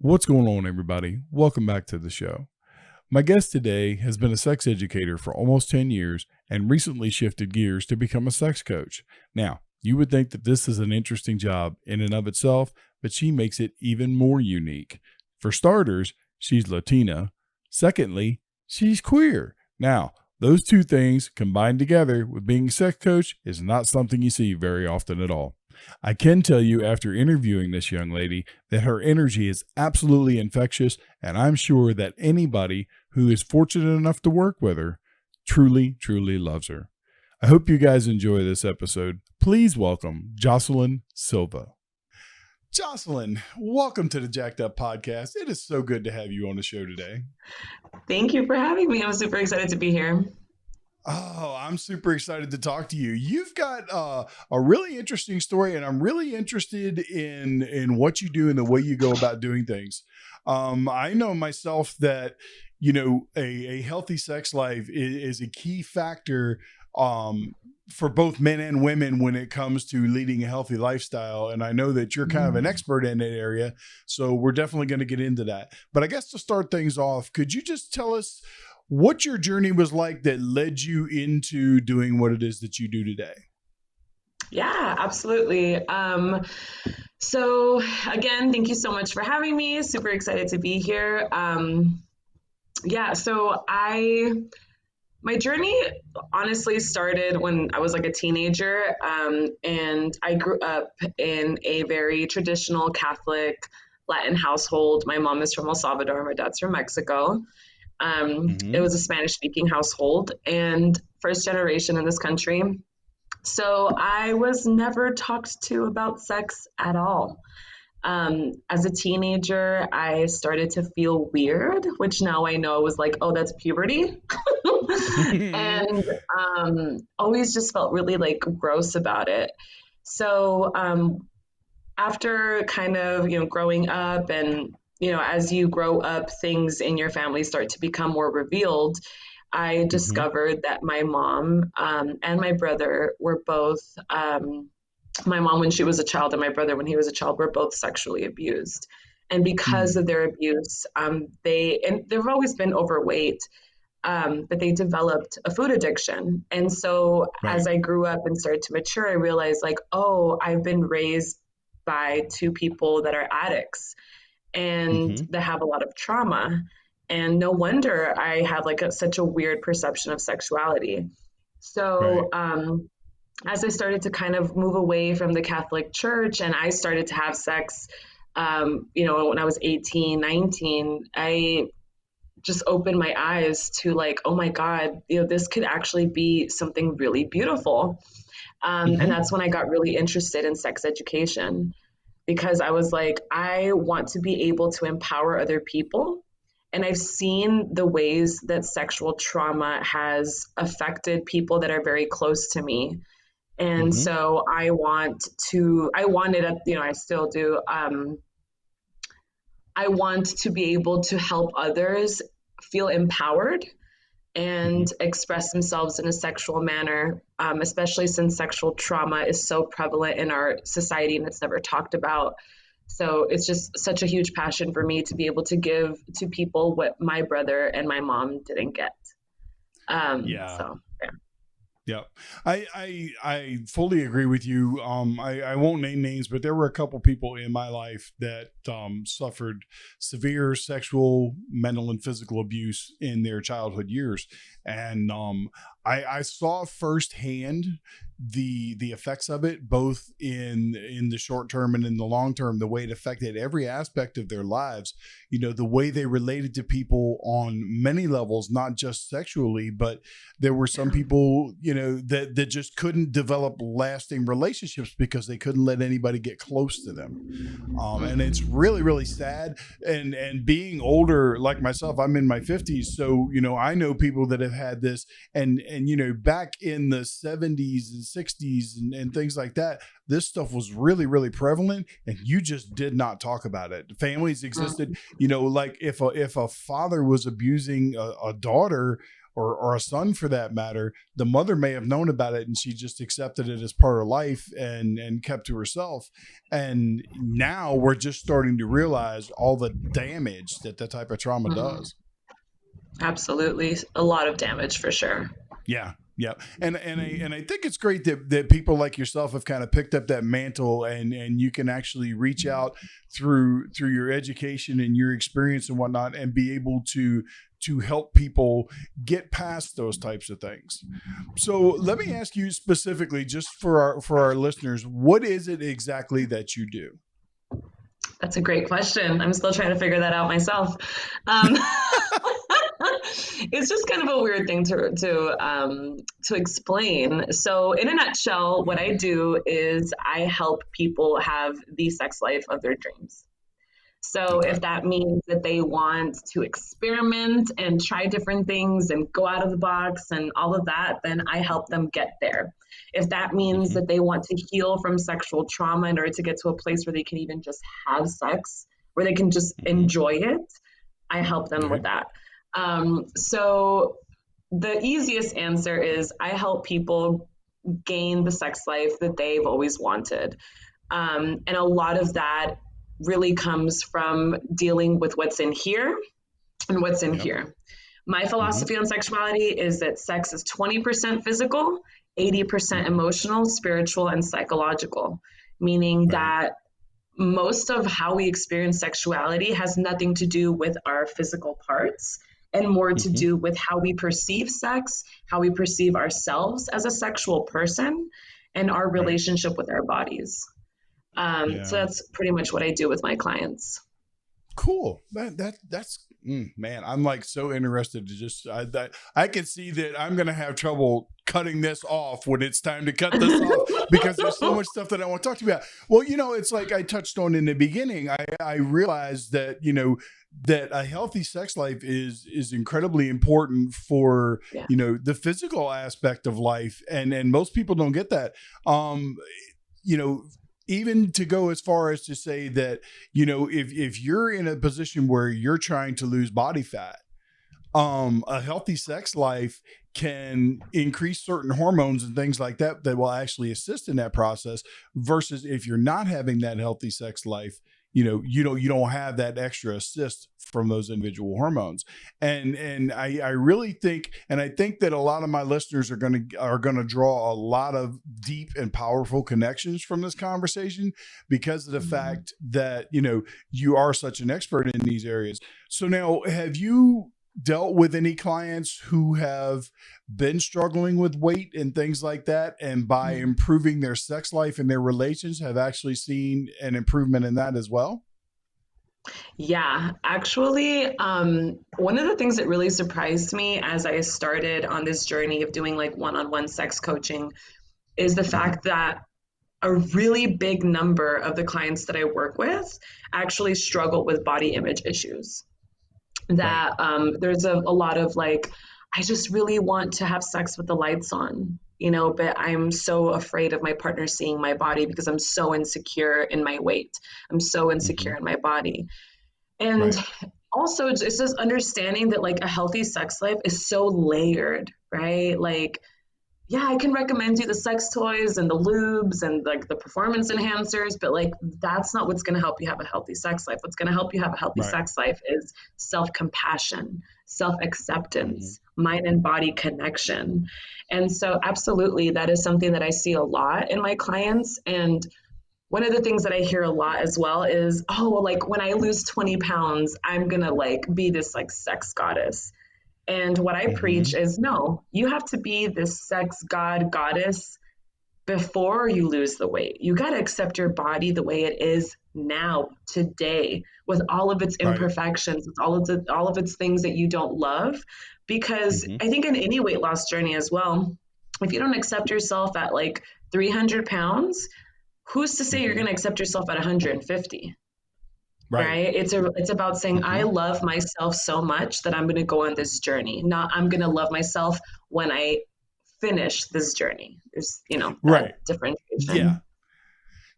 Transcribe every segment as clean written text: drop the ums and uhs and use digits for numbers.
What's going on, everybody? Welcome back to the show. My guest today has been a sex educator for almost 10 years and recently shifted gears to become a sex coach. Now, you would think that this is an interesting job in and of itself, but she makes it even more unique. For starters, she's Latina. Secondly, she's queer. Now, those two things combined together with being a sex coach is not something you see very often at all. I can tell you after interviewing this young lady that her energy is absolutely infectious, and I'm sure that anybody who is fortunate enough to work with her truly, truly loves her. I hope you guys enjoy this episode. Please welcome Jocelyn Silva. Jocelyn, welcome to the Jacked Up podcast. It is so good to have you on the show today. Thank you for having me. I'm super excited to be here. Oh, I'm super excited to talk to you. You've got a really interesting story, and I'm really interested in what you do and the way you go about doing things. I know myself that, a healthy sex life is a key factor for both men and women when it comes to leading a healthy lifestyle. And I know that you're kind of an expert in that area, so we're definitely going to get into that. But I guess to start things off, could you just tell us what your journey was like that led you into doing what it is that you do today? Yeah, absolutely. So again, thank you so much for having me. Super excited to be here. My journey honestly started when I was like a teenager, and I grew up in a very traditional Catholic Latin household. My mom is from El Salvador, my dad's from Mexico. It was a Spanish-speaking household and first generation in this country. So I was never talked to about sex at all. As a teenager, I started to feel weird, which now I know was like, oh, that's puberty. And always just felt really like gross about it. So after kind of, growing up and as you grow up, things in your family start to become more revealed. I discovered that my mom and my brother were both, my mom when she was a child and my brother when he was a child were both sexually abused. And because of their abuse, they've always been overweight, but they developed a food addiction. And so as I grew up and started to mature, I realized like, oh, I've been raised by two people that are addicts and that have a lot of trauma. And no wonder I have like such a weird perception of sexuality. So as I started to kind of move away from the Catholic Church and I started to have sex, when I was 18, 19, I just opened my eyes to like, oh my God, this could actually be something really beautiful. And that's when I got really interested in sex education. Because I was like, I want to be able to empower other people. And I've seen the ways that sexual trauma has affected people that are very close to me. And so I still do. I want to be able to help others feel empowered and express themselves in a sexual manner, especially since sexual trauma is so prevalent in our society and it's never talked about. So it's just such a huge passion for me to be able to give to people what my brother and my mom didn't get. Yeah, I fully agree with you. I won't name names, but there were a couple people in my life that suffered severe sexual, mental, and physical abuse in their childhood years, and I saw firsthand the effects of it, both in the short term and in the long term, the way it affected every aspect of their lives. The way they related to people on many levels, not just sexually, but there were some people, that just couldn't develop lasting relationships because they couldn't let anybody get close to them. And it's really, really sad. And being older, like myself, I'm in my 50s. So, I know people that have had this and back in the 70s and 60s and things like that, this stuff was really, really prevalent and you just did not talk about it. Families existed, like if a father was abusing a daughter, or a son for that matter, the mother may have known about it and she just accepted it as part of life and kept to herself. And now we're just starting to realize all the damage that that type of trauma Mhm. does. Absolutely. A lot of damage for sure. Yeah. Yeah. And I think it's great that people like yourself have kind of picked up that mantle and you can actually reach out through your education and your experience and whatnot and be able to help people get past those types of things. So let me ask you specifically, just for our listeners, what is it exactly that you do? That's a great question. I'm still trying to figure that out myself. Um, it's just kind of a weird thing to explain. So, in a nutshell, what I do is I help people have the sex life of their dreams. So Okay. if that means that they want to experiment and try different things and go out of the box and all of that, then I help them get there. If that means Mm-hmm. that they want to heal from sexual trauma in order to get to a place where they can even just have sex, where they can just Mm-hmm. enjoy it, I help them with Right. that. So the easiest answer is I help people gain the sex life that they've always wanted. And a lot of that really comes from dealing with what's in here and what's in Yep. here. My Mm-hmm. philosophy on sexuality is that sex is 20% physical, 80% Mm-hmm. emotional, spiritual, and psychological, meaning Right. that most of how we experience sexuality has nothing to do with our physical parts and more to Mm-hmm. do with how we perceive sex, how we perceive ourselves as a sexual person, and our Right. relationship with our bodies. So Yeah. that's pretty much what I do with my clients. Cool. That's man. I'm like so interested to just I can see that I'm gonna have trouble cutting this off when it's time to cut this off because there's so much stuff that I want to talk to you about. Well, it's like I touched on in the beginning. I realized that that a healthy sex life is incredibly important for Yeah. the physical aspect of life, and most people don't get that. Um, you know even to go as far as to say that if you're in a position where you're trying to lose body fat, a healthy sex life can increase certain hormones and things like that that will actually assist in that process, versus if you're not having that healthy sex life, you don't have that extra assist from those individual hormones. And I really think, and I think that a lot of my listeners are gonna draw a lot of deep and powerful connections from this conversation because of the Mhm. fact that you are such an expert in these areas. So now, have you dealt with any clients who have been struggling with weight and things like that, and by improving their sex life and their relations have actually seen an improvement in that as well? Yeah, actually, one of the things that really surprised me as I started on this journey of doing like one-on-one sex coaching is the Mm-hmm. fact that a really big number of the clients that I work with actually struggle with body image issues. Right. That there's a lot of like, I just really want to have sex with the lights on, but I'm so afraid of my partner seeing my body because I'm so insecure in my weight. I'm so Mm-hmm. insecure in my body. And Right. also, it's just understanding that like a healthy sex life is so layered, right? Like, yeah, I can recommend you the sex toys and the lubes and like the performance enhancers, but like that's not what's going to help you have a healthy sex life. What's going to help you have a healthy Right. sex life is self compassion, self Mm-hmm. acceptance, mind and body connection. And so, absolutely, that is something that I see a lot in my clients. And one of the things that I hear a lot as well is, oh, well, like when I lose 20 pounds, I'm going to like be this like sex goddess. And what I preach Mm-hmm. is no, you have to be this sex god, goddess before you lose the weight. You got to accept your body the way it is now, today, with all of its Right. imperfections, with all of its things that you don't love. Because Mm-hmm. I think in any weight loss journey as well, if you don't accept yourself at like 300 pounds, who's to say you're Mm-hmm. going to accept yourself at 150? Right. Right? It's about saying I Mm-hmm. love myself so much that I'm going to go on this journey. Not I'm going to love myself when I finish this journey. There's, that Right. Yeah. differentiation.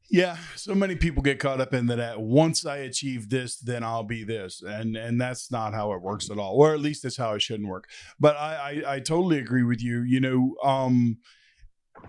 Yeah, so many people get caught up in that. Once I achieve this, then I'll be this, and that's not how it works at all, or at least that's how it shouldn't work. But I totally agree with you.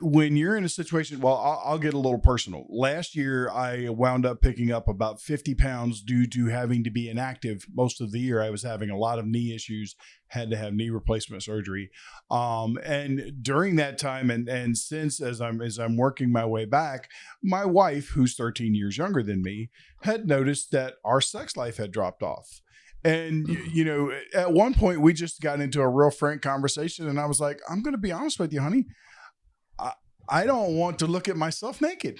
When you're in a situation, well, I'll get a little personal. Last year, I wound up picking up about 50 pounds due to having to be inactive most of the year. I was having a lot of knee issues, had to have knee replacement surgery. And during that time, and since as I'm working my way back, my wife, who's 13 years younger than me, had noticed that our sex life had dropped off. And, at one point we just got into a real frank conversation, and I was like, I'm going to be honest with you, honey. I don't want to look at myself naked.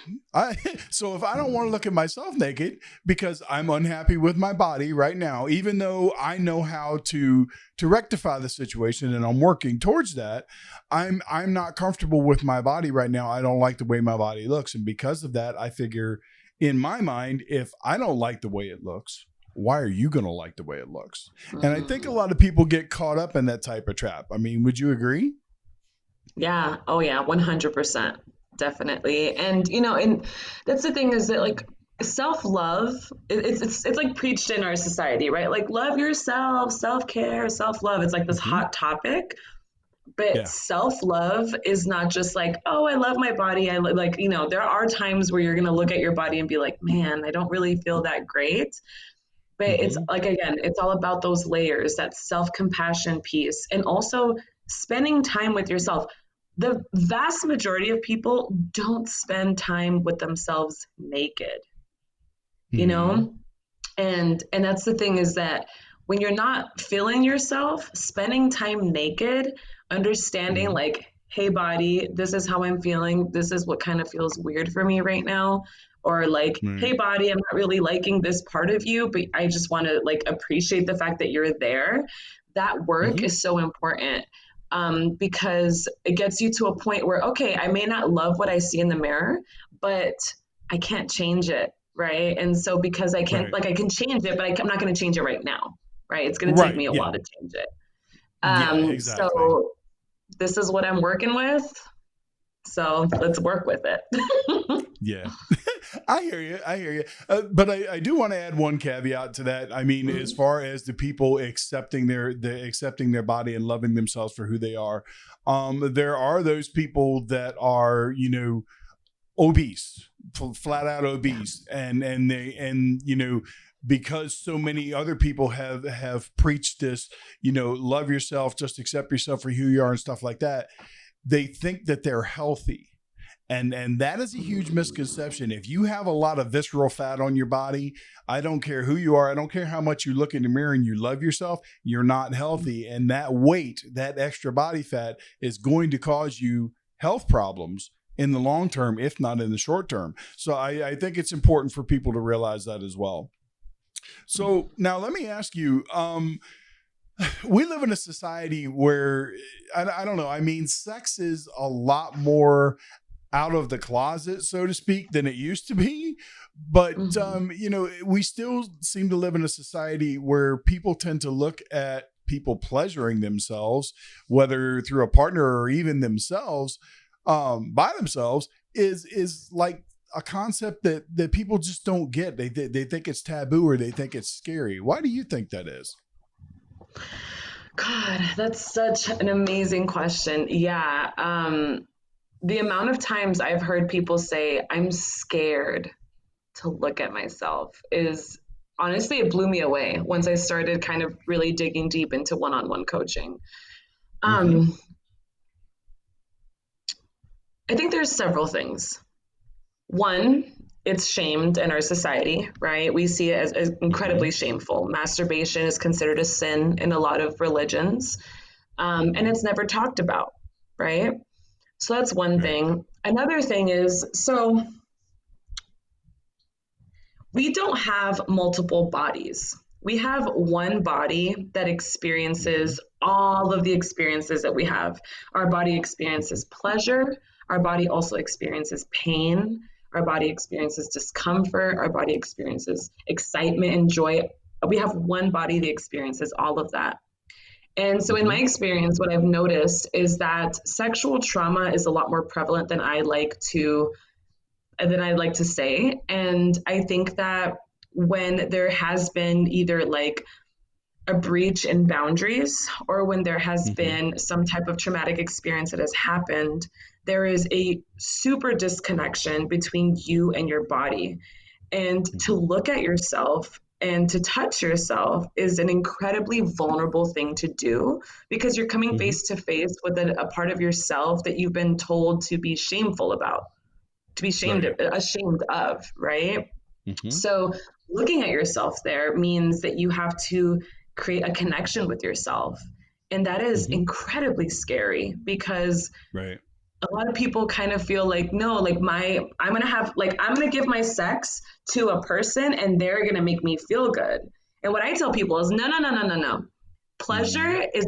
So if I don't want to look at myself naked because I'm unhappy with my body right now, even though I know how to rectify the situation and I'm working towards that, I'm not comfortable with my body right now. I don't like the way my body looks. And because of that, I figure in my mind, if I don't like the way it looks, why are you going to like the way it looks? And I think a lot of people get caught up in that type of trap. I mean, would you agree? Yeah. Oh yeah, 100%. Definitely. And that's the thing, is that like self-love, it's like preached in our society, right? Like love yourself, self-care, self-love. It's like this Mm-hmm. hot topic. But Yeah. self-love is not just like, oh, I love my body. Like, there are times where you're going to look at your body and be like, man, I don't really feel that great. But it's Mm-hmm. like, again, it's all about those layers, that self-compassion piece, and also spending time with yourself. The vast majority of people don't spend time with themselves naked, you Mm-hmm. know? And that's the thing, is that when you're not feeling yourself, spending time naked, understanding Mm-hmm. like, hey body, this is how I'm feeling, this is what kind of feels weird for me right now, or like, Right. hey body, I'm not really liking this part of you, but I just want to like appreciate the fact that you're there. That work Mm-hmm. is so important, because it gets you to a point where, okay, I may not love what I see in the mirror, but I can't change it, right? And so because I can't, Right. like, I can change it, but I'm not going to change it right now, right? It's going to take Right. me a Yeah. while to change it. Yeah. Exactly. So this is what I'm working with. So let's work with it. Yeah. I hear you. I hear you. But I do want to add one caveat to that. I mean, as far as the people accepting their body and loving themselves for who they are, there are those people that are, obese, flat out Yeah. obese, and because so many other people have preached this, love yourself, just accept yourself for who you are and stuff like that. They think that they're healthy, and that is a huge misconception. If you have a lot of visceral fat on your body, I don't care who you are, I don't care how much you look in the mirror and you love yourself, you're not healthy. And that weight, that extra body fat, is going to cause you health problems in the long term, if not in the short term. So I think it's important for people to realize that as well. So now let me ask you, we live in a society where I don't know. I mean, sex is a lot more out of the closet, so to speak, than it used to be. But Mhm. we still seem to live in a society where people tend to look at people pleasuring themselves, whether through a partner or even themselves, by themselves, is like a concept that people just don't get. They think it's taboo, or they think it's scary. Why do you think that is? God, that's such an amazing question. Yeah. The amount of times I've heard people say, I'm scared to look at myself, is honestly, it blew me away once I started kind of really digging deep into one-on-one coaching. Mm-hmm. Um, I think there's several things. One, it's shamed in our society, right? We see it as Mm-hmm. incredibly shameful. Masturbation is considered a sin in a lot of religions, and it's never talked about, right? So that's one Right. thing. Another thing is, so we don't have multiple bodies. We have one body that Mm-hmm. experiences all of the experiences that we have. Our body experiences pleasure. Our body also experiences pain. Our body experiences discomfort. Our body experiences excitement and joy. We have one body that experiences all of that. And so, in my Mm-hmm. experience, what I've noticed is that sexual trauma is a lot more prevalent than I like to that I like to say. And I think that when there has been either like a breach in boundaries or when there has Mm-hmm. been some type of traumatic experience that has happened, there is a super disconnection between you and your body. And to Mm-hmm. look at yourself and to touch yourself is an incredibly vulnerable thing to do because you're coming Mm-hmm. face to face with a part of yourself that you've been told to be shameful about, to be Right. ashamed of, right? Mm-hmm. So looking at yourself there means that you have to create a connection with yourself. And that is Mm-hmm. incredibly scary because Right. a lot of people kind of feel like, no, like I'm gonna give my sex to a person and they're gonna make me feel good. And what I tell people is, no, no, no, no, no, no. Mm-hmm. Pleasure is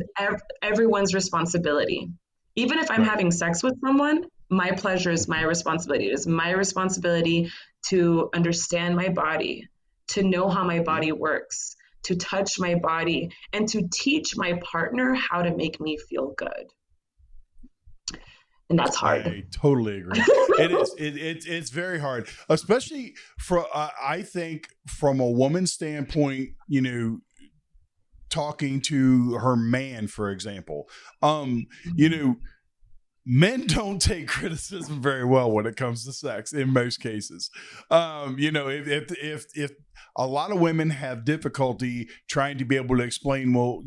everyone's responsibility. Even if I'm Right. having sex with someone, my pleasure is my Mm-hmm. responsibility. It is my responsibility to understand my body, to know how my Mm-hmm. body works, to touch my body, and to teach my partner how to make me feel good. And that's hard. I totally agree. It is. It's very hard, especially for I think from a woman's standpoint. Talking to her man, for example. You know, men don't take criticism very well when it comes to sex in most cases. If a lot of women have difficulty trying to be able to explain, well,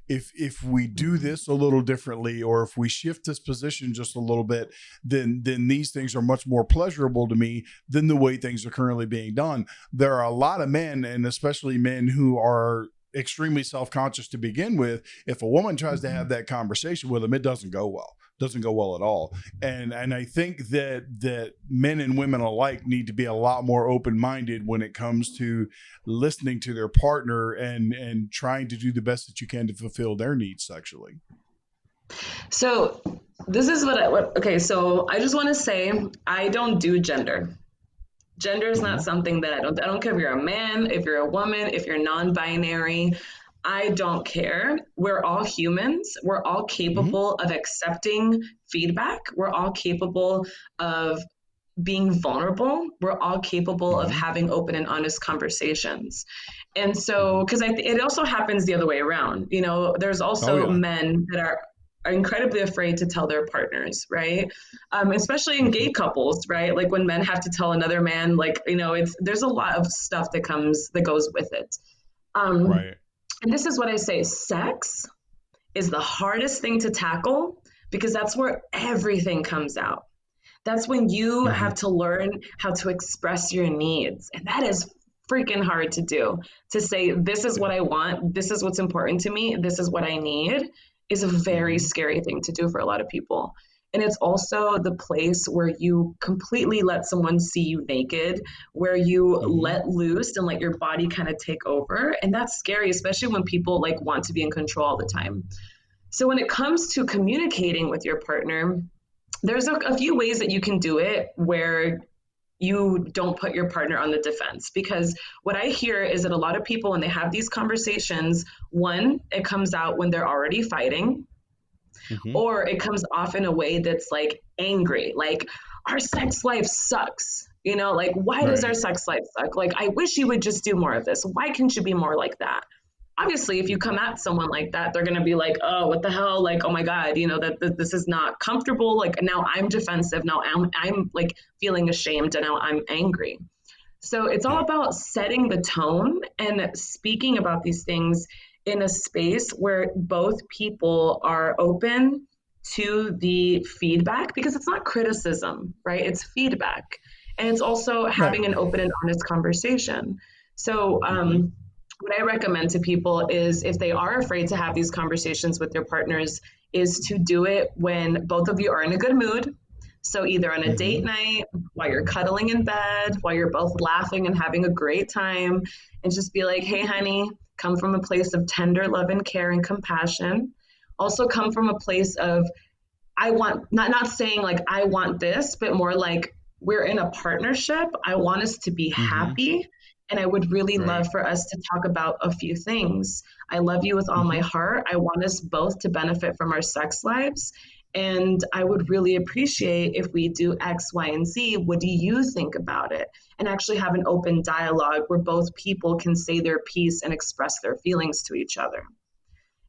if we do this a little differently, or if we shift this position just a little bit, then these things are much more pleasurable to me than the way things are currently being done. There are a lot of men, and especially men who are extremely self-conscious to begin with. If a woman tries to have that conversation with them, it doesn't go well at all. And I think that men and women alike need to be a lot more open-minded when it comes to listening to their partner and trying to do the best that you can to fulfill their needs sexually. So this is okay, so I just want to say I don't do gender. Gender is Mm-hmm. not something that I don't care if you're a man, if you're a woman, if you're non-binary. I don't care. We're all humans. We're all Mm-hmm. capable of accepting feedback. We're all capable of being vulnerable. We're all capable of Mm-hmm. having open and honest conversations. And Mm-hmm. so, because it also happens the other way around. There's Oh also yeah. men that are incredibly afraid to tell their partners, right? Especially in Mm-hmm. gay couples, right? Like when men have to tell another man, like, there's a lot of stuff that goes with it. Um, Right. and this is what I say: sex is the hardest thing to tackle because that's where everything comes out. That's when you Mm-hmm. have to learn how to express your needs. And that is freaking hard to do. To say, this is Yeah. what I want, this is what's important to me, this is what I need, is a very Mm-hmm. scary thing to do for a lot of people. And it's also the place where you completely let someone see you naked, where you Mm-hmm. let loose and let your body kind of take over. And that's scary, especially when people like want to be in control all the time. So when it comes to communicating with your partner, there's a few ways that you can do it where you don't put your partner on the defense. Because what I hear is that a lot of people, when they have these conversations, one, it comes out when they're already fighting, Mm-hmm. or it comes off in a way that's like angry, like, our sex life sucks. Like, why does our Right. sex life suck? Like, I wish you would just do more of this. Why can't you be more like that? Obviously, if you Mm-hmm. come at someone like that, they're going to be like, oh, what the hell? Like, oh my God, that this is not comfortable. Like, now I'm defensive. Now I'm like feeling ashamed and now I'm angry. So it's all Yeah. about setting the tone and speaking about these things in a space where both people are open to the feedback, because it's not criticism, right? It's feedback. And it's also Right. having an open and honest conversation. So, Mm-hmm. what I recommend to people is, if they are afraid to have these conversations with their partners, is to do it when both of you are in a good mood. So either on a Mm-hmm. date night, while you're cuddling in bed, while you're both laughing and having a great time, and just be like, hey, honey, come from a place of tender love and care and compassion. Also come from a place of, I want, not saying like I want this, but more like, we're in a partnership. I want us to be Mm-hmm. happy. And I would really Right. love for us to talk about a few things. I love you with all my Mm-hmm. heart. I want us both to benefit from our sex lives. And I would really appreciate if we do X, Y, and Z. What do you think about it? And actually have an open dialogue where both people can say their piece and express their feelings to each other.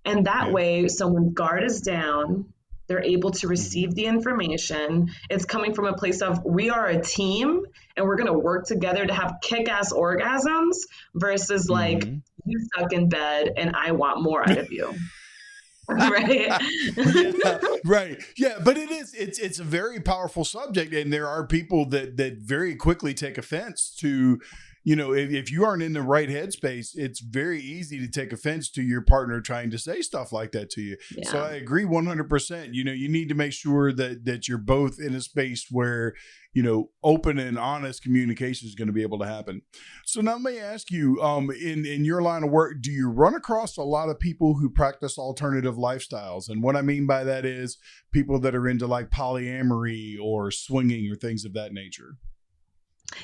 And that Yeah. way, so when guard is down, they're able to Mm-hmm. receive the information. It's coming from a place of we are a team and we're going to work together to have kick ass orgasms versus like Mm-hmm. you suck in bed and I want more out of you. Right. Yeah, right. Yeah, but it's a very powerful subject, and there are people that very quickly take offense to, if you aren't in the right headspace, it's very easy to take offense to your partner trying to say stuff like that to you. So Yeah. I agree 100%. You need to make sure that you're both in a space where, open and honest communication is going to be able to happen. So now let me ask you, in your line of work, do you run across a lot of people who practice alternative lifestyles? And what I mean by that is people that are into like polyamory or swinging or things of that nature.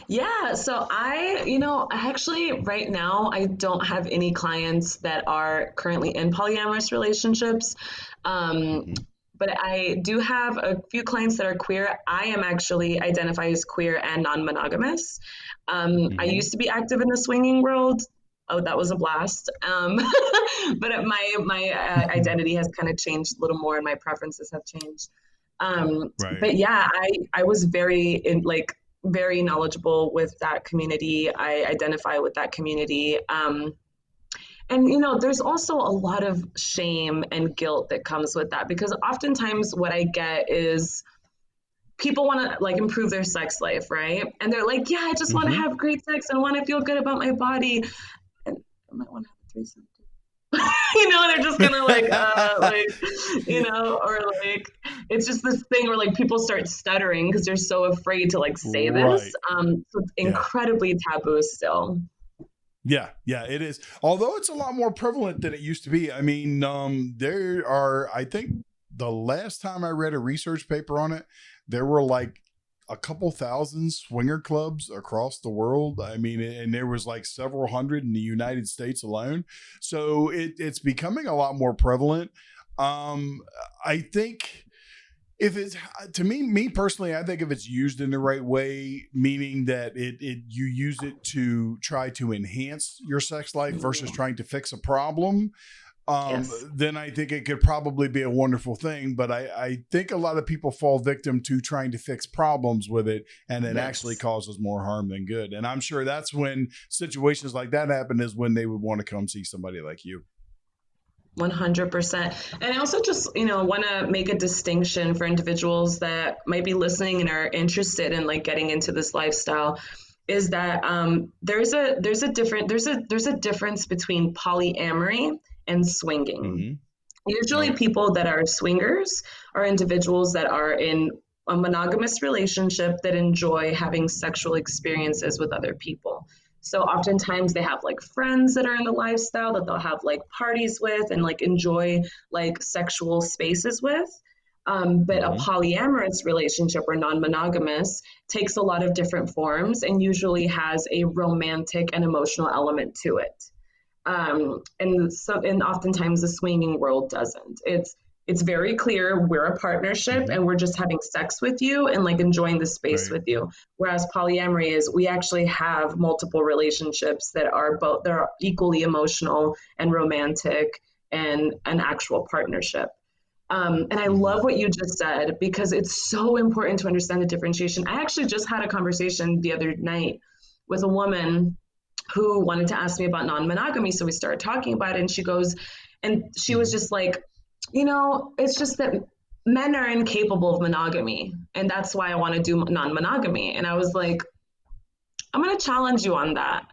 Yeah, so actually right now I don't have any clients that are currently in polyamorous relationships. Um, Mm-hmm. but I do have a few clients that are queer. I am actually identify as queer and non-monogamous. I Mm-hmm. used to be active in the swinging world. Oh, that was a blast. But my identity has kind of changed a little more, and my preferences have changed. Right. But yeah, I was very knowledgeable with that community. I identify with that community. And there's also a lot of shame and guilt that comes with that because oftentimes what I get is people want to like improve their sex life, right? And they're like, yeah, I just want to Mm-hmm. have great sex and want to feel good about my body. And I might want to have a threesome too. They're just gonna or like it's just this thing where like people start stuttering because they're so afraid to like say this. Right. So it's Yeah. incredibly taboo still. Yeah, yeah, it is. Although it's a lot more prevalent than it used to be. I mean, there are, I think the last time I read a research paper on it, there were like a couple thousand swinger clubs across the world. I mean, and there was like several hundred in the United States alone. So it's becoming a lot more prevalent. I think if it's to me personally, I think if it's used in the right way, meaning that it you use it to try to enhance your sex life versus trying to fix a problem, Yes. then I think it could probably be a wonderful thing. But I think a lot of people fall victim to trying to fix problems with it, and it actually Yes. causes more harm than good. And I'm sure that's when situations like that happen, is when they would want to come see somebody like you. 100%. And I also just, want to make a distinction for individuals that might be listening and are interested in like getting into this lifestyle is that there's a difference between polyamory and swinging. Mm-hmm. Usually Okay. people that are swingers are individuals that are in a monogamous relationship that enjoy having sexual experiences with other people. So oftentimes they have like friends that are in the lifestyle that they'll have like parties with and like enjoy like sexual spaces with. But a Mm-hmm. polyamorous relationship or non-monogamous takes a lot of different forms and usually has a romantic and emotional element to it. And oftentimes the swinging world doesn't. It's very clear we're a partnership Mm-hmm. and we're just having sex with you and like enjoying the space Right. with you. Whereas polyamory is we actually have multiple relationships that are both they're equally emotional and romantic and an actual partnership. And I Mm-hmm. love what you just said because it's so important to understand the differentiation. I actually just had a conversation the other night with a woman who wanted to ask me about non-monogamy. So we started talking about it, and she was Mm-hmm. just like, it's just that men are incapable of monogamy, and that's why I want to do non-monogamy. And I was like, I'm going to challenge you on that.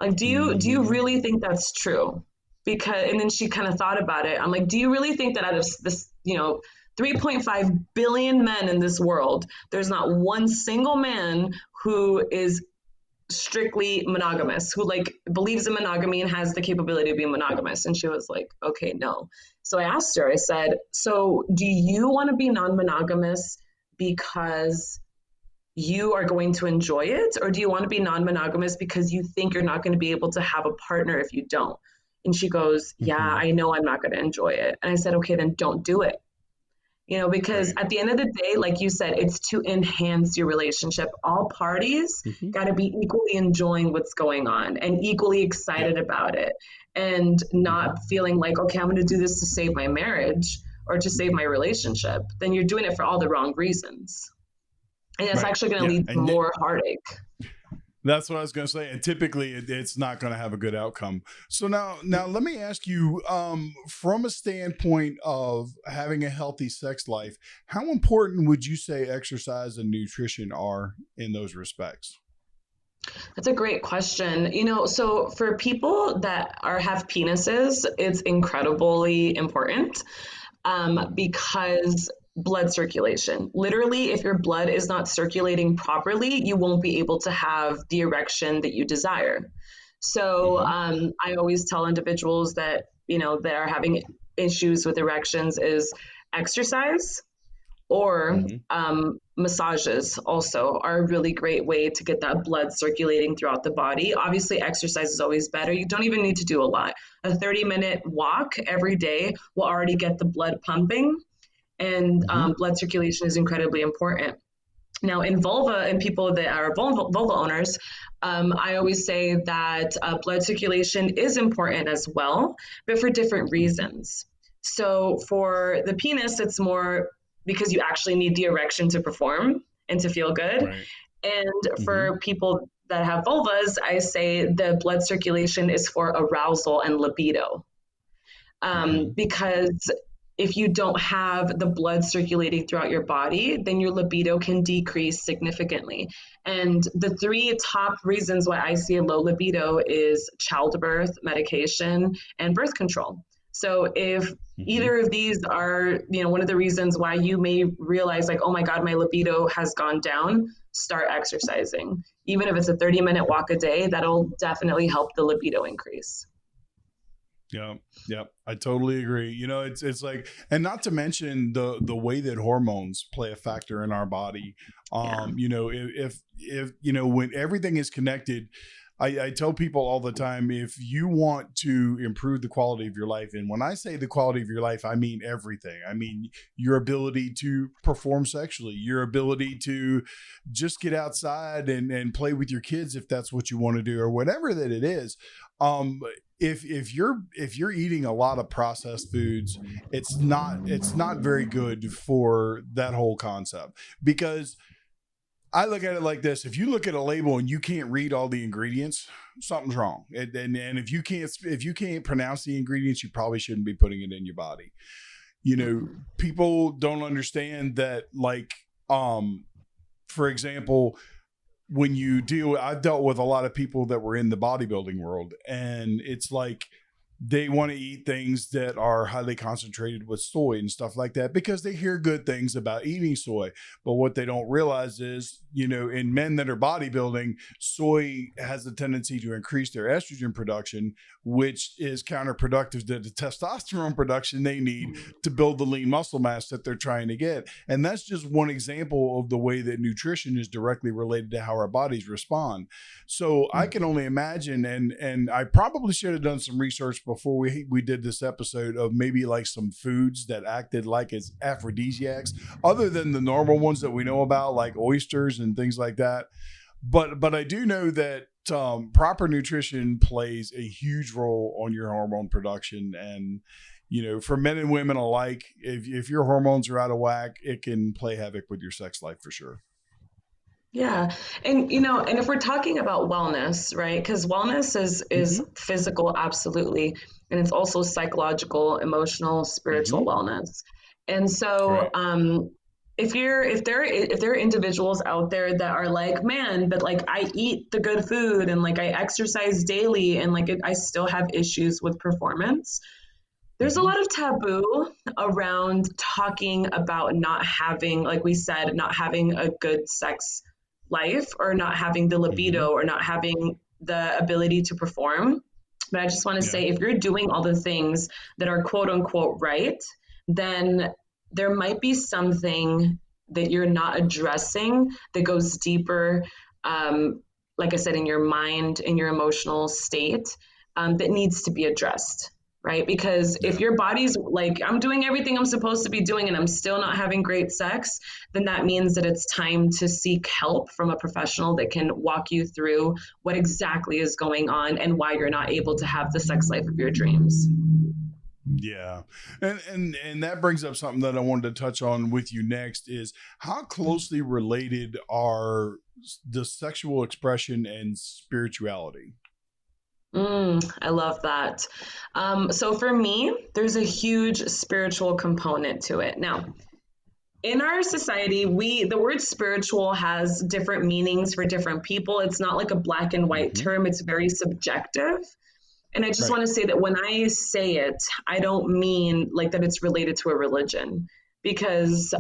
Like, do you Mm-hmm. really think that's true? Because, and then she kind of thought about it. I'm like, do you really think that out of this, 3.5 billion men in this world, there's not one single man who is strictly monogamous, who like believes in monogamy and has the capability to be monogamous? And she was like, okay, no. So I asked her, I said, so do you want to be non-monogamous because you are going to enjoy it, or do you want to be non-monogamous because you think you're not going to be able to have a partner if you don't? And she goes, yeah, Mm-hmm. I know I'm not going to enjoy it. And I said, okay, then don't do it. Because Right. at the end of the day, like you said, it's to enhance your relationship. All parties Hmm. got to be equally enjoying what's going on and equally Yep. excited about it, and not Hmm. feeling like, okay, I'm going to do this to save my marriage or to save my relationship. Then you're doing it for all the wrong reasons. And it's Right. actually going to Yeah. lead to And more heartache. that's what I was going to say. And typically, it's not going to have a good outcome. So now let me ask you, from a standpoint of having a healthy sex life, how important would you say exercise and nutrition are in those respects? That's a great question. So for people that have penises, it's incredibly important, because blood circulation. Literally, if your blood is not circulating properly, you won't be able to have the erection that you desire. So Hmm. I always tell individuals that are having issues with erections is exercise, or Hmm. massages also are a really great way to get that blood circulating throughout the body. Obviously, exercise is always better. You don't even need to do a lot. A 30-minute walk every day will already get the blood pumping, and Hmm. blood circulation is incredibly important. Now, in vulva and people that are vulva owners, I always say that blood circulation is important as well, but for different Hmm. reasons. So, for the penis, it's more because you actually need the erection to perform and to feel good. Right. And Hmm. for people that have vulvas, I say the blood circulation is for arousal and libido, Hmm. because if you don't have the blood circulating throughout your body, then your libido can decrease significantly. And the three top reasons why I see a low libido is childbirth, medication, and birth control. So if Hmm. either of these are, one of the reasons why you may realize like, oh my God, my libido has gone down, start exercising. Even if it's a 30-minute walk a day, that'll definitely help the libido increase. Yeah, yeah, I totally agree. It's like, and not to mention the way that hormones play a factor in our body. Yeah. If when everything is connected, I tell people all the time, if you want to improve the quality of your life, and when I say the quality of your life, I mean everything. I mean your ability to perform sexually, your ability to just get outside and play with your kids if that's what you want to do, or whatever that it is. Um, if you're eating a lot of processed foods, it's not very good for that whole concept, because I look at it like this: if you look at a label and you can't read all the ingredients, something's wrong. And if you can't pronounce the ingredients, you probably shouldn't be putting it in your body. People don't understand that, like, um for example, I've dealt with a lot of people that were in the bodybuilding world, and it's like they want to eat things that are highly concentrated with soy and stuff like that because they hear good things about eating soy. But what they don't realize is, in men that are bodybuilding, soy has a tendency to increase their estrogen production, which is counterproductive to the testosterone production they need to build the lean muscle mass that they're trying to get. And that's just one example of the way that nutrition is directly related to how our bodies respond. So I can only imagine, and I probably should have done some research before we did this episode, of maybe like some foods that acted like as aphrodisiacs, other than the normal ones that we know about, like oysters and things like that. But I do know that proper nutrition plays a huge role on your hormone production, and for men and women alike, if your hormones are out of whack, it can play havoc with your sex life for sure. Yeah. And if we're talking about wellness, right? Because wellness is Hmm. physical, absolutely, and it's also psychological, emotional, spiritual Hmm. wellness. And so, Right. if there are individuals out there that are like, man, but like I eat the good food and like I exercise daily and like I still have issues with performance, there's a Hmm. lot of taboo around talking about not having, like we said, not having a good sex life, or not having the Hmm. libido, or not having the ability to perform. But I just want to Yeah. say, if you're doing all the things that are quote unquote right, then there might be something that you're not addressing that goes deeper, um, like I said, in your mind, in your emotional state, that needs to be addressed, right? Because if your body's like, I'm doing everything I'm supposed to be doing and I'm still not having great sex, then that means that it's time to seek help from a professional that can walk you through what exactly is going on and why you're not able to have the sex life of your dreams. Yeah. And that brings up something that I wanted to touch on with you next is how closely related are the sexual expression and spirituality? I love that. So for me, there's a huge spiritual component to it. Now, in our society, the word spiritual has different meanings for different people. It's not like a black and white term, it's very subjective. And I just want to say that when I say it, I don't mean like that it's related to a religion because,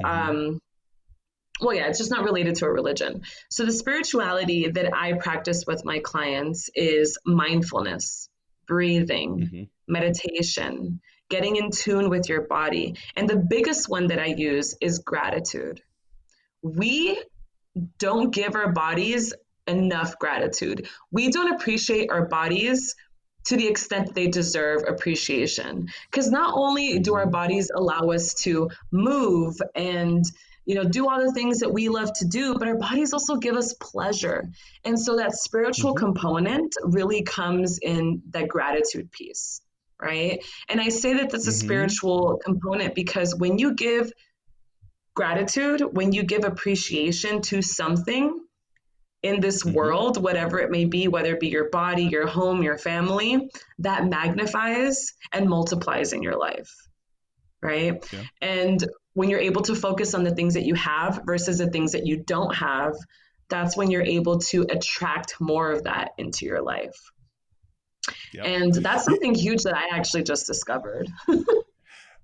it's just not related to a religion. So the spirituality that I practice with my clients is mindfulness, breathing, meditation, getting in tune with your body. And the biggest one that I use is gratitude. We don't give our bodies enough gratitude. We don't appreciate our bodies to the extent that they deserve appreciation. Because not only do our bodies allow us to move and do all the things that we love to do, but our bodies also give us pleasure. And so that spiritual component really comes in that gratitude piece, right? And I say that that's a spiritual component because when you give gratitude, when you give appreciation to something in this world, whatever it may be, whether it be your body, your home, your family, that magnifies and multiplies in your life, right? Yeah. And when you're able to focus on the things that you have versus the things that you don't have, that's when you're able to attract more of that into your life. Yep. And that's something huge that I actually just discovered.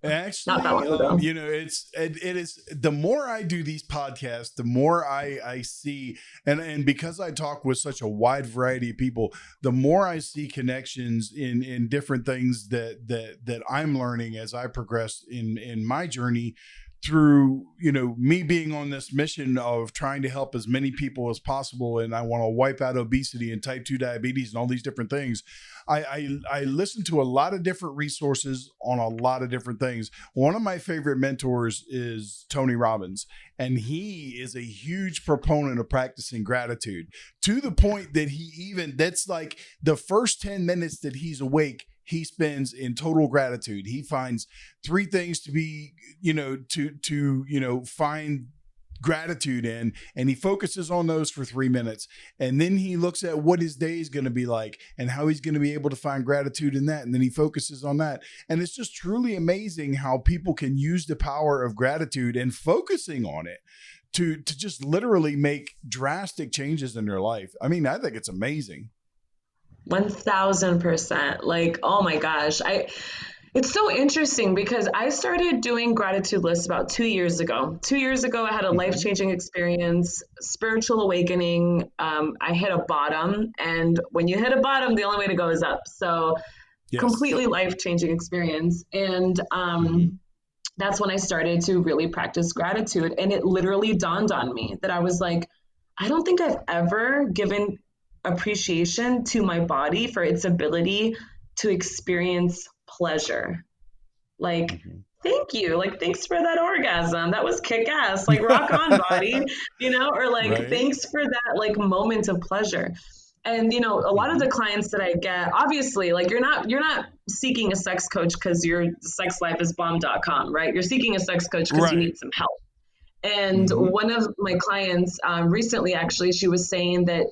Actually, not that long ago. It is the more I do these podcasts, the more I see, and because I talk with such a wide variety of people, the more I see connections in different things that I'm learning as I progress in my journey through, me being on this mission of trying to help as many people as possible. And I want to wipe out obesity and type 2 diabetes and all these different things. I listen to a lot of different resources on a lot of different things. One of my favorite mentors is Tony Robbins, and he is a huge proponent of practicing gratitude to the point that that's like the first 10 minutes that he's awake, he spends in total gratitude. He finds 3 things to be, to find gratitude in, and he focuses on those for 3 minutes. And then he looks at what his day is going to be like and how he's going to be able to find gratitude in that. And then he focuses on that. And it's just truly amazing how people can use the power of gratitude and focusing on it to just literally make drastic changes in their life. I mean, I think it's amazing. 1000%. Like, oh my gosh. It's so interesting because I started doing gratitude lists about 2 years ago. 2 years ago, I had a life-changing experience, spiritual awakening. I hit a bottom, and when you hit a bottom, the only way to go is up. So completely life-changing experience. And that's when I started to really practice gratitude. And it literally dawned on me that I was like, I don't think I've ever given appreciation to my body for its ability to experience pleasure. Like, thank you. Like, thanks for that orgasm. That was kick-ass. Like, rock on, body. Or like, thanks for that like moment of pleasure. And a lot of the clients that I get, obviously, like you're not seeking a sex coach because your sex life is bomb.com, right? You're seeking a sex coach because you need some help. And one of my clients recently, actually, she was saying that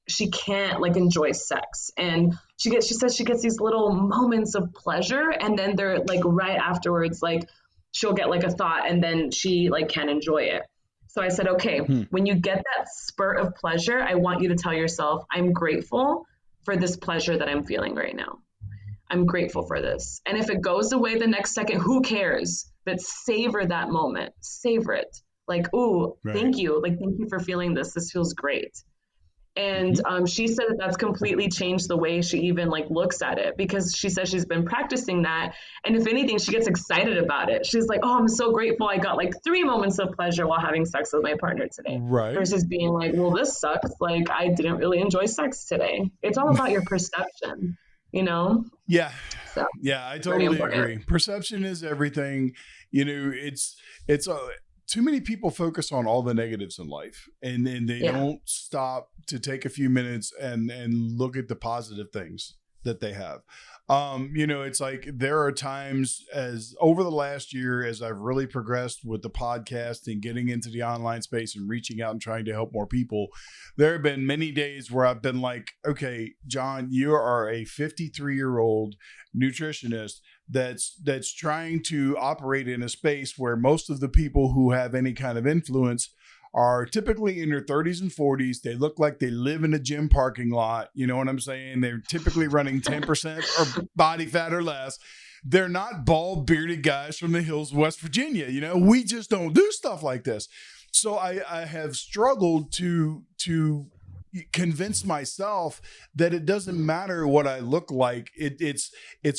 she can't like enjoy sex, and she says she gets these little moments of pleasure, and then they're like right afterwards, like she'll get like a thought, and then she like can't enjoy it. So I said, okay, when you get that spurt of pleasure, I want you to tell yourself, I'm grateful for this pleasure that I'm feeling right now. I'm grateful for this. And if it goes away the next second, who cares? But savor that moment, savor it. Like, ooh, thank you. Like, thank you for feeling this. This feels great. And she said that that's completely changed the way she even like looks at it, because she says she's been practicing that. And if anything, she gets excited about it. She's like, oh, I'm so grateful. I got like 3 moments of pleasure while having sex with my partner today. Right. Versus being like, well, this sucks. Like, I didn't really enjoy sex today. It's all about your perception. you know? Yeah. So Yeah, I pretty totally important. agree. Perception is everything. You know, it's too many people focus on all the negatives in life, and they Yeah. don't stop to take a few minutes and look at the positive things that they have. You know, it's like there are times as over the last year, as I've really progressed with the podcast and getting into the online space and reaching out and trying to help more people, there have been many days where I've been like, okay, John, you are a 53-year-old nutritionist that's trying to operate in a space where most of the people who have any kind of influence are typically in their 30s and 40s. They look like they live in a gym parking lot. You know what I'm saying? They're typically running 10% or body fat or less. They're not bald, bearded guys from the hills of West Virginia. You know, we just don't do stuff like this. So I have struggled to convince myself that it doesn't matter what I look like. It's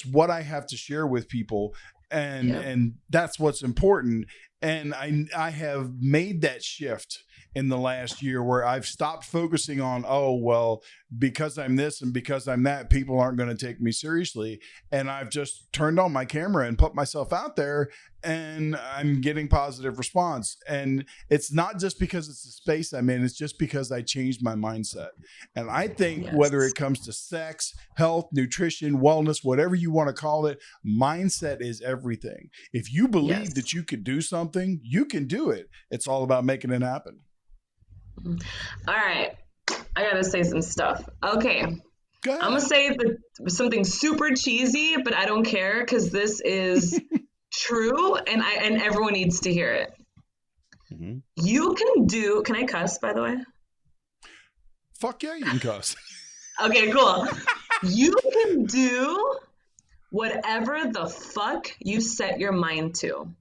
what I have to share with people, Yeah. and that's what's important. And I have made that shift in the last year where I've stopped focusing on, oh, well, because I'm this and because I'm that, people aren't going to take me seriously. And I've just turned on my camera and put myself out there, and I'm getting positive response. And it's not just because it's the space I'm in, it's just because I changed my mindset. And I think whether Yes. it comes to sex, health, nutrition, wellness, whatever you want to call it, mindset is everything. If you believe Yes. that you could do something, you can do it. It's all about making it happen. All right. I gotta say some stuff. Okay. I'm Go gonna ahead. say something super cheesy, but I don't care because this is true, and everyone needs to hear it. Mhm. You can do. Can I cuss, by the way? Fuck yeah, you can cuss. Okay, cool. You can do whatever the fuck you set your mind to. Mhm.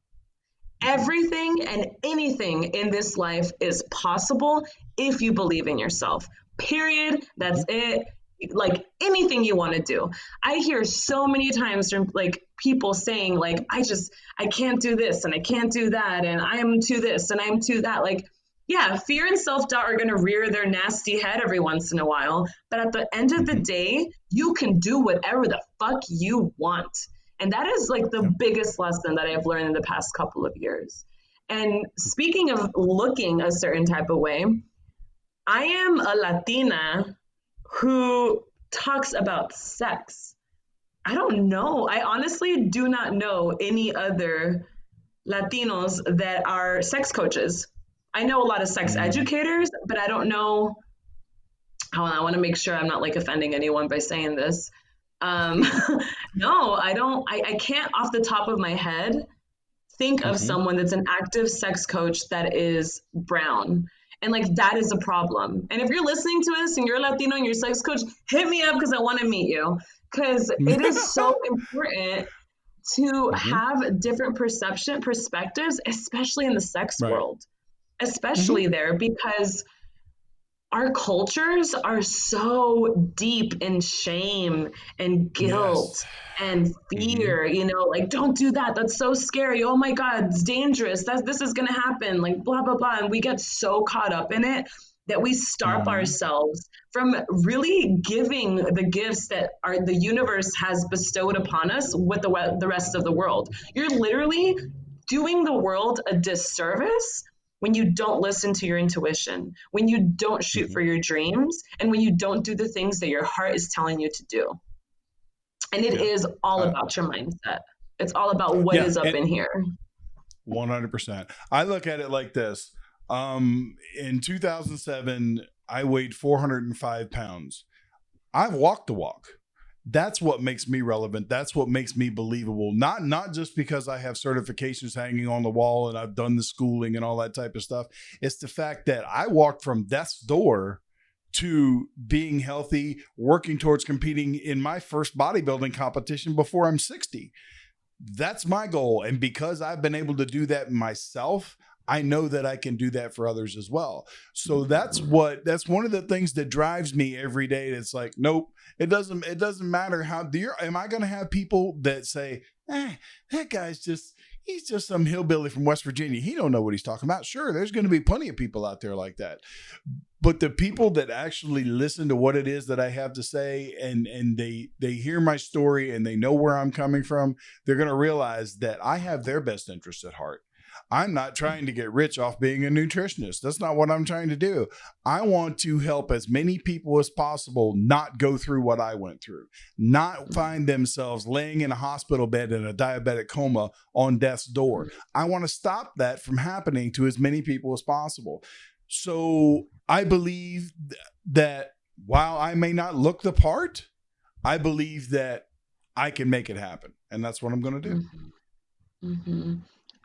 Everything and anything in this life is possible if you believe in yourself. Period. That's Mhm. it. Like anything you want to do. I hear so many times from like people saying like I can't do this and I can't do that and I'm to this and I'm to that. Like yeah, fear and self-doubt are going to rear their nasty head every once in a while, but at the end of the Mhm. day, you can do whatever the fuck you want. And that is like the Yep. biggest lesson that I have learned in the past couple of years. And speaking of looking a certain type of way, I am a Latina who talks about sex. I don't know. I honestly do not know any other Latinos that are sex coaches. I know a lot of sex Mhm. educators, but I don't know. I want to make sure I'm not like offending anyone by saying this. Um, no, I don't. I can't off the top of my head think of Mhm. someone that's an active sex coach that is brown. And like that is a problem. And if you're listening to us and you're Latino and you're a sex coach, hit me up because I want to meet you. Because it is so important to Mhm. have different perspectives, especially in the sex Right. world, Mhm. especially there, because our cultures are so deep in shame and Yes. guilt and Mhm. fear, like don't do that, that's so scary, oh my god, it's dangerous, this is going to happen, like blah blah blah, and we get so caught up in it that we starve Mhm. ourselves from really giving the gifts that the universe has bestowed upon us with the rest of the world. You're literally doing the world a disservice when you don't listen to your intuition, when you don't shoot for Mhm. your dreams, and when you don't do the things that your heart is telling you to do. And it Yeah. is all Uh, about your mindset. It's all about what yeah. is up And in here. 100%. I look at it like this. In 2007, I weighed 405 pounds. I've walked the walk. That's what makes me relevant. That's what makes me believable. Not just because I have certifications hanging on the wall and I've done the schooling and all that type of stuff. It's the fact that I walked from death's door to being healthy, working towards competing in my first bodybuilding competition before I'm 60. That's my goal. And because I've been able to do that myself, I know that I can do that for others as well. So that's one of the things that drives me every day. It's like, nope, it doesn't matter how dear. Am I going to have people that say, that guy's just, he's just some hillbilly from West Virginia. He don't know what he's talking about. Sure, there's going to be plenty of people out there like that. But the people that actually listen to what it is that I have to say, and they hear my story and they know where I'm coming from, they're going to realize that I have their best interest at heart. I'm not trying to get rich off being a nutritionist. That's not what I'm trying to do. I want to help as many people as possible not go through what I went through, not find themselves laying in a hospital bed in a diabetic coma on death's door. I want to stop that from happening to as many people as possible. So I believe that while I may not look the part, I believe that I can make it happen. And that's what I'm going to do. Mm-hmm.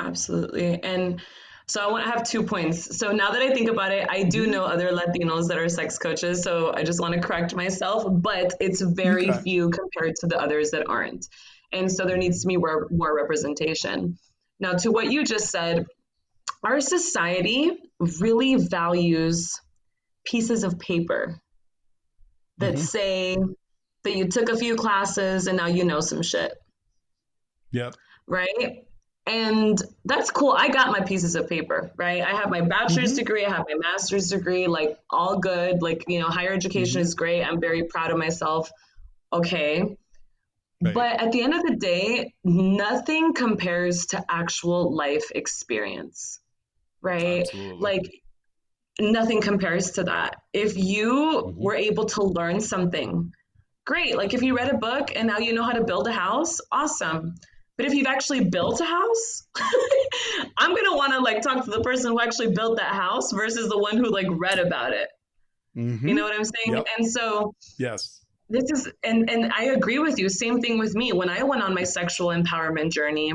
Absolutely. And so I want to have 2 points. So now that I think about it, I do know other Latinos that are sex coaches. So I just want to correct myself, but it's very few compared to the others that aren't. And so there needs to be more representation. Now, to what you just said, our society really values pieces of paper that say that you took a few classes and now you know some shit. Yep. Right? And that's cool. I got my pieces of paper, right? I have my bachelor's degree, I have my master's degree, like all good. Like, you know, higher education is great. I'm very proud of myself. Okay. Right. But at the end of the day, nothing compares to actual life experience, right? Absolutely. Like nothing compares to that. If you were able to learn something, great. Like if you read a book and now you know how to build a house, awesome. But if you've actually built a house, I'm going to want to like talk to the person who actually built that house versus the one who like read about it. You know what I'm saying? Yep. And so yes, this is, and I agree with you. Same thing with me. When I went on my sexual empowerment journey,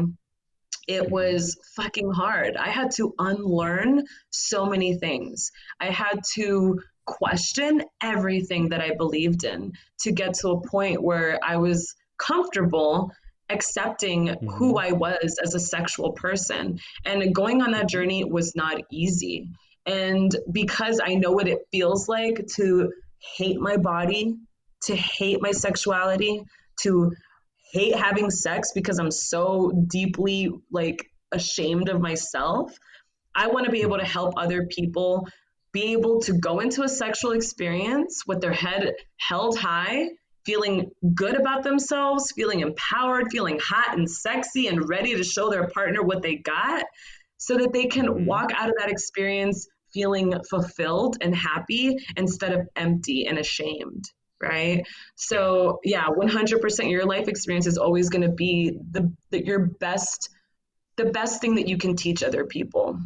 it was fucking hard. I had to unlearn so many things. I had to question everything that I believed in to get to a point where I was comfortable accepting who I was as a sexual person. And going on that journey was not easy. And because I know what it feels like to hate my body, to hate my sexuality, to hate having sex because I'm so deeply like ashamed of myself, I want to be able to help other people be able to go into a sexual experience with their head held high, feeling good about themselves, feeling empowered, feeling hot and sexy and ready to show their partner what they got, so that they can walk out of that experience feeling fulfilled and happy instead of empty and ashamed, right? So yeah, 100% your life experience is always going to be the best thing that you can teach other people.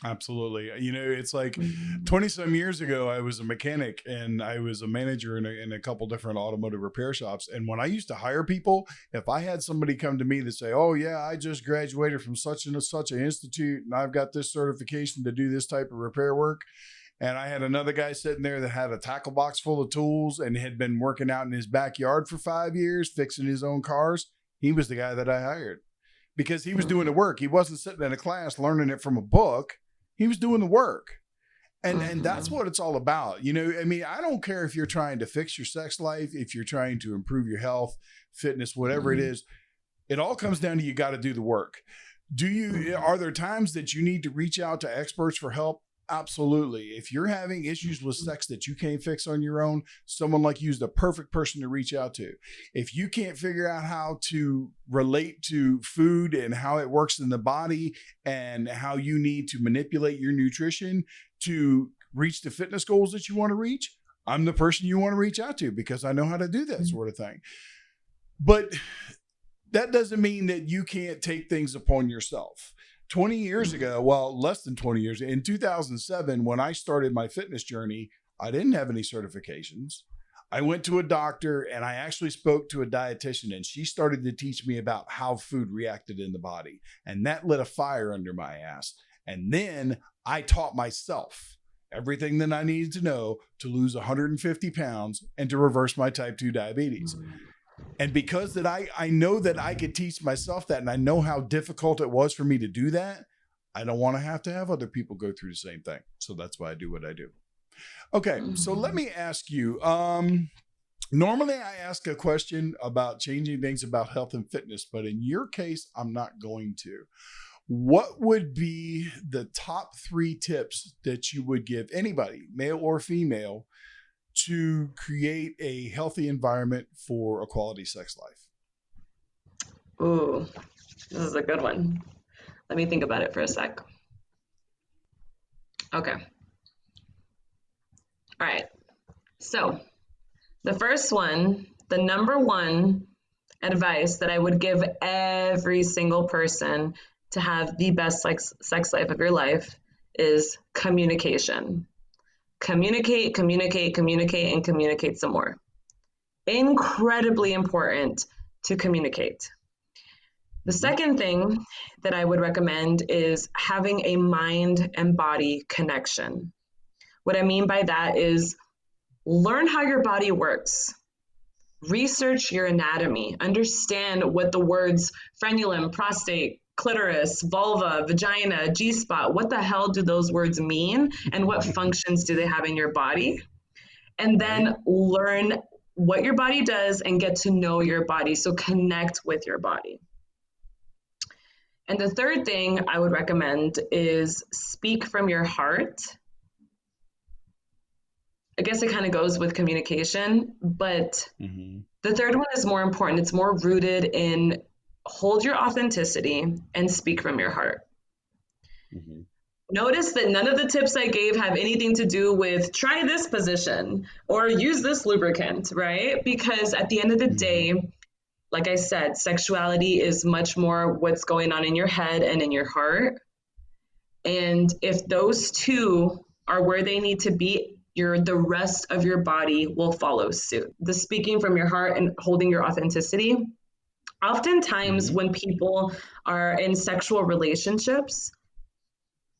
Absolutely. You know, it's like 20 some years ago, I was a mechanic and I was a manager in a couple different automotive repair shops. And when I used to hire people, if I had somebody come to me that say, oh yeah, I just graduated from such and such an institute and I've got this certification to do this type of repair work. And I had another guy sitting there that had a tackle box full of tools and had been working out in his backyard for 5 years, fixing his own cars. He was the guy that I hired because he was doing the work. He wasn't sitting in a class learning it from a book. He was doing the work. And that's what it's all about. You know, I mean, I don't care if you're trying to fix your sex life, if you're trying to improve your health, fitness, whatever it is, it all comes down to you got to do the work. Are there times that you need to reach out to experts for help? Absolutely. If you're having issues with sex that you can't fix on your own, someone like you is the perfect person to reach out to. If you can't figure out how to relate to food and how it works in the body and how you need to manipulate your nutrition to reach the fitness goals that you want to reach, I'm the person you want to reach out to because I know how to do that sort of thing. But that doesn't mean that you can't take things upon yourself. 20 years ago, well, less than 20 years, in 2007, when I started my fitness journey, I didn't have any certifications. I went to a doctor and I actually spoke to a dietitian and she started to teach me about how food reacted in the body. And that lit a fire under my ass. And then I taught myself everything that I needed to know to lose 150 pounds and to reverse my type 2 diabetes. And because that I know that I could teach myself that and I know how difficult it was for me to do that, I don't want to have other people go through the same thing. So that's why I do what I do. Okay, so let me ask you, Normally, I ask a question about changing things about health and fitness, but in your case, I'm not going to. What would be the top 3 tips that you would give anybody, male or female, to create a healthy environment for a quality sex life? Ooh, this is a good one. Let me think about it for a sec. Okay. All right. So the first one, the number one advice that I would give every single person to have the best sex life of your life is communication. Communicate, communicate, communicate, and communicate some more. Incredibly important to communicate. The second thing that I would recommend is having a mind and body connection. What I mean by that is learn how your body works. Research your anatomy. Understand what the words frenulum, prostate, clitoris, vulva, vagina, G-spot, what the hell do those words mean? And what functions do they have in your body? And then learn what your body does and get to know your body. So connect with your body. And the third thing I would recommend is speak from your heart. I guess it kind of goes with communication, but the third one is more important. It's more rooted in hold your authenticity and speak from your heart. Notice that none of the tips I gave have anything to do with try this position or use this lubricant, right? Because at the end of the day, like I said, sexuality is much more what's going on in your head and in your heart. And if those two are where they need to be, the rest of your body will follow suit. The speaking from your heart and holding your authenticity. Oftentimes when people are in sexual relationships,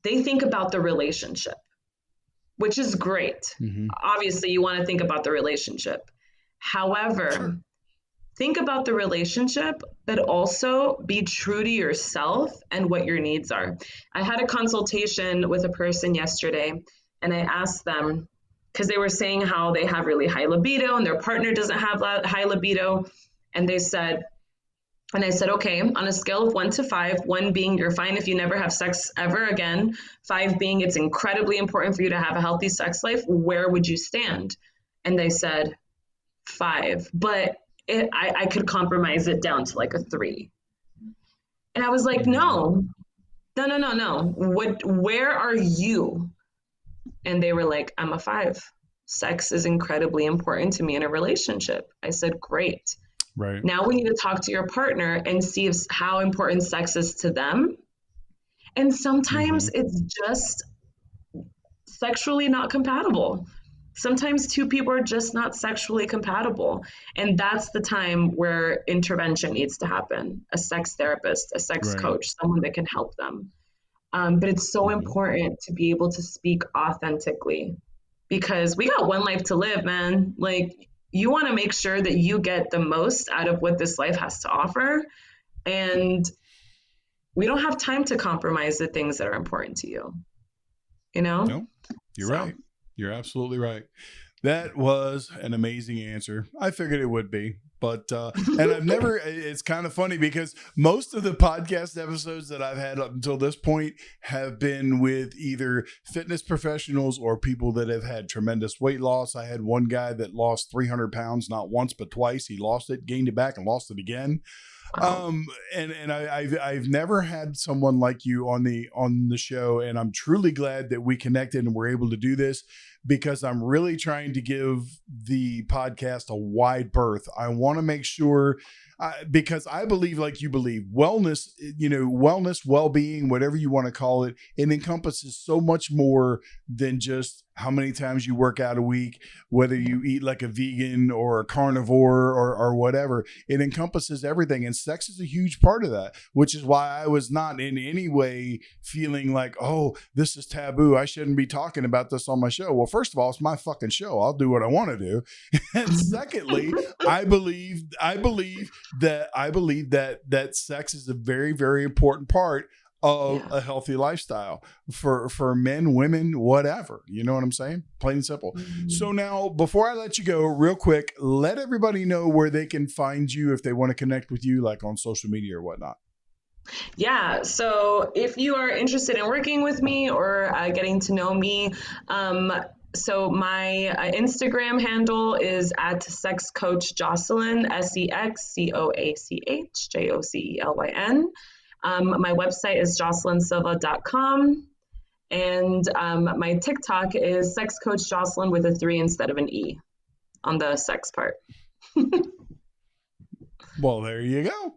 they think about the relationship, which is great. Obviously, you want to think about the relationship. However, think about the relationship, but also be true to yourself and what your needs are. I had a consultation with a person yesterday, and I asked them, because they were saying how they have really high libido and their partner doesn't have high libido. And they said, and I said, okay, on a scale of 1 to 5, 1 being you're fine if you never have sex ever again, 5 being it's incredibly important for you to have a healthy sex life, where would you stand? And they said 5, but I could compromise it down to like a 3. And I was like, no. Where are you? And they were like, I'm a 5. Sex is incredibly important to me in a relationship. I said, great. Right. Now we need to talk to your partner and see how important sex is to them. And sometimes it's just sexually not compatible. Sometimes 2 people are just not sexually compatible. And that's the time where intervention needs to happen. A sex therapist, a sex coach, someone that can help them. But it's so important to be able to speak authentically because we got one life to live, man. Like, you want to make sure that you get the most out of what this life has to offer. And we don't have time to compromise the things that are important to you. You know? No, you're right. You're absolutely right. That was an amazing answer. I figured it would be, but, and I've never, it's kind of funny because most of the podcast episodes that I've had up until this point have been with either fitness professionals or people that have had tremendous weight loss. I had one guy that lost 300 pounds, not once, but twice. He lost it, gained it back, and lost it again. And I've never had someone like you on the show, and I'm truly glad that we connected and we're able to do this because I'm really trying to give the podcast a wide berth. I want to make sure because I believe, like you believe, wellness, well-being, whatever you want to call it, it encompasses so much more than just how many times you work out a week, whether you eat like a vegan or a carnivore or whatever. It encompasses everything. And sex is a huge part of that, which is why I was not in any way feeling like, oh, this is taboo. I shouldn't be talking about this on my show. Well, first of all, it's my fucking show. I'll do what I want to do. And secondly, I believe that sex is a very, very important part of a healthy lifestyle for men, women, whatever. You know what I'm saying? Plain and simple. Mm-hmm. So now, before I let you go, real quick, let everybody know where they can find you if they want to connect with you, like on social media or whatnot. Yeah, so if you are interested in working with me or getting to know me, so my Instagram handle is at Sex Coach Jocelyn, SEXCOACH JOCELYN. My website is jocelynsilva.com. And my TikTok is Sex Coach Jocelyn with a 3 instead of an E on the sex part. Well, there you go.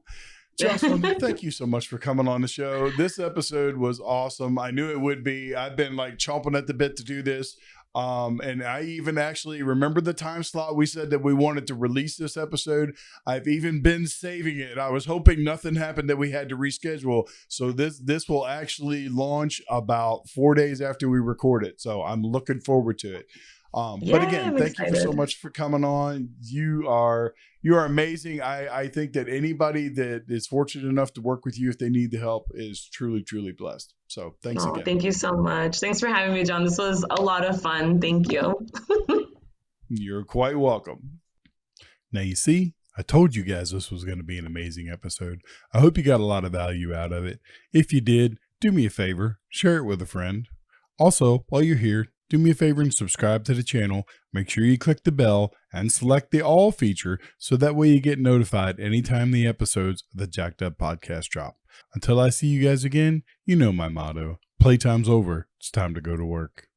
Jocelyn, thank you so much for coming on the show. This episode was awesome. I knew it would be. I've been like chomping at the bit to do this. And I even actually remember the time slot we said that we wanted to release this episode. I've even been saving it. I was hoping nothing happened that we had to reschedule. So this will actually launch about 4 days after we record it. So I'm looking forward to it. But again, thank you so much for coming on. You are amazing. I think that anybody that is fortunate enough to work with you, if they need the help, is truly, truly blessed. So thanks again. Thank you so much. Thanks for having me, John. This was a lot of fun. Thank you. You're quite welcome. Now, you see, I told you guys this was going to be an amazing episode. I hope you got a lot of value out of it. If you did, do me a favor, share it with a friend. Also, while you're here, do me a favor and subscribe to the channel. Make sure you click the bell and select the all feature so that way you get notified anytime the episodes of the JAK'ed podcast drop. Until I see you guys again, you know my motto. Playtime's over. It's time to go to work.